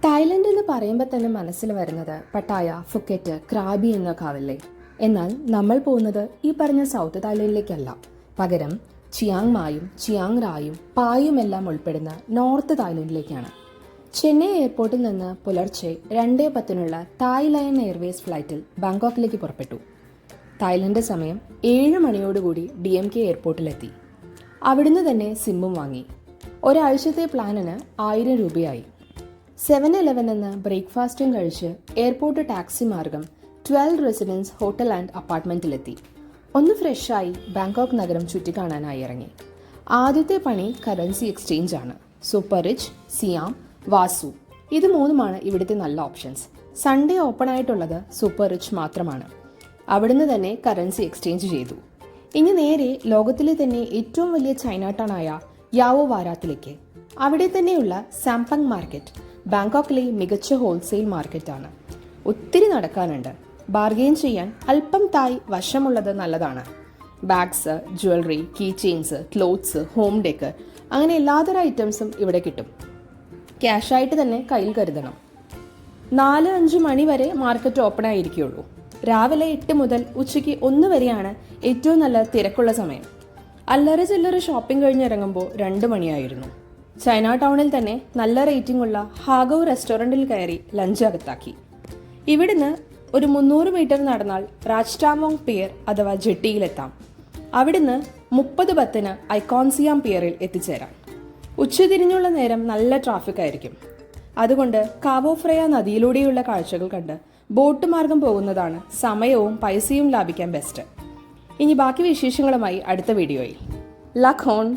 Thailand എന്ന് പറയുമ്പോൾ തന്നെ മനസ്സിൽ വരുന്നത് പട്ടായ, ഫുക്കറ്റ്, ക്രാബി എന്നൊക്കെ ആവില്ലേ. എന്നാൽ നമ്മൾ പോകുന്നത് ഈ പറഞ്ഞ സൗത്ത് തായ്ലൻഡിലേക്കല്ല. പകരം ചിയാങ് മായും ചിയാങ് റായും പായും എല്ലാം ഉൾപ്പെടുന്ന നോർത്ത് തായ്ലൻഡിലേക്കാണ്. ചെന്നൈ എയർപോർട്ടിൽ നിന്ന് പുലർച്ചെ 2:10 തായ് ലയൺ എയർവേസ് ഫ്ലൈറ്റിൽ ബാങ്കോക്കിലേക്ക് പുറപ്പെട്ടു. തായ്ലൻഡ് സമയം 7 മണിയോടുകൂടി DMK എയർപോർട്ടിലെത്തി. അവിടുന്ന് തന്നെ സിമ്മും വാങ്ങി. ഒരാഴ്ചത്തെ പ്ലാനിന് 1000 രൂപയായി. 7-11 എന്ന് ബ്രേക്ക്ഫാസ്റ്റും കഴിച്ച് എയർപോർട്ട് ടാക്സി മാർഗം 12 റെസിഡൻസ് ഹോട്ടൽ ആൻഡ് അപ്പാർട്ട്മെന്റിലെത്തി. ഒന്ന് ഫ്രഷായി ബാങ്കോക്ക് നഗരം ചുറ്റിക്കാണാനായി ഇറങ്ങി. ആദ്യത്തെ പണി കറൻസി എക്സ്ചേഞ്ച് ആണ്. സൂപ്പർ റിച്ച്, സിയാം, വാസു ഇത് മൂന്നുമാണ് ഇവിടുത്തെ നല്ല ഓപ്ഷൻസ്. സൺഡേ ഓപ്പൺ ആയിട്ടുള്ളത് സൂപ്പർ റിച്ച് മാത്രമാണ്. അവിടുന്ന് തന്നെ കറൻസി എക്സ്ചേഞ്ച് ചെയ്തു. ഇനി നേരെ ലോകത്തിലെ തന്നെ ഏറ്റവും വലിയ ചൈന ടൗണായ യാവോ വാരാത്തിലേക്ക്. അവിടെ തന്നെയുള്ള സാംപങ് മാർക്കറ്റ് ബാങ്കോക്കിലെ മികച്ച ഹോൾസെയിൽ മാർക്കറ്റാണ്. ഒത്തിരി നടക്കാനുണ്ട്. ബാർഗെയിൻ ചെയ്യാൻ അല്പം തായ് വശമുള്ളത് നല്ലതാണ്. Bags, jewellery, key chains, clothes, home decor അങ്ങനെ എല്ലാതരം ഐറ്റംസും ഇവിടെ കിട്ടും. ക്യാഷായിട്ട് തന്നെ കയ്യിൽ കരുതണം. 4-5 മണി വരെ മാർക്കറ്റ് ഓപ്പൺ ആയിരിക്കുള്ളൂ. രാവിലെ 8 മുതൽ ഉച്ചയ്ക്ക് 1 വരെയാണ് ഏറ്റവും നല്ല തിരക്കുള്ള സമയം. അല്ലറ ചില്ലറ ഷോപ്പിംഗ് കഴിഞ്ഞിറങ്ങുമ്പോൾ 2 മണിയായിരുന്നു. ചൈന ടൗണിൽ തന്നെ നല്ല റേറ്റിംഗ് ഉള്ള ഹാഗവ് റെസ്റ്റോറൻറ്റിൽ കയറി ലഞ്ച് അകത്താക്കി. ഇവിടുന്ന് ഒരു 300 മീറ്റർ നടന്നാൽ രാജ്ടാമോങ് പിയർ അഥവാ ജെട്ടിയിലെത്താം. അവിടുന്ന് 30:10 ഐക്കോൺസിയാം പിയറിൽ എത്തിച്ചേരാം. ഉച്ചതിരിഞ്ഞുള്ള നേരം നല്ല ട്രാഫിക് ആയിരിക്കും. അതുകൊണ്ട് കാവോ ഫ്രയ നദിയിലൂടെയുള്ള കാഴ്ചകൾ കണ്ട് ബോട്ട് മാർഗം പോകുന്നതാണ് സമയവും പൈസയും ലാഭിക്കാൻ ബെസ്റ്റ്. ഇനി ബാക്കി വിശേഷങ്ങളുമായി അടുത്ത വീഡിയോയിൽ. ലഖ് ഹോൺ.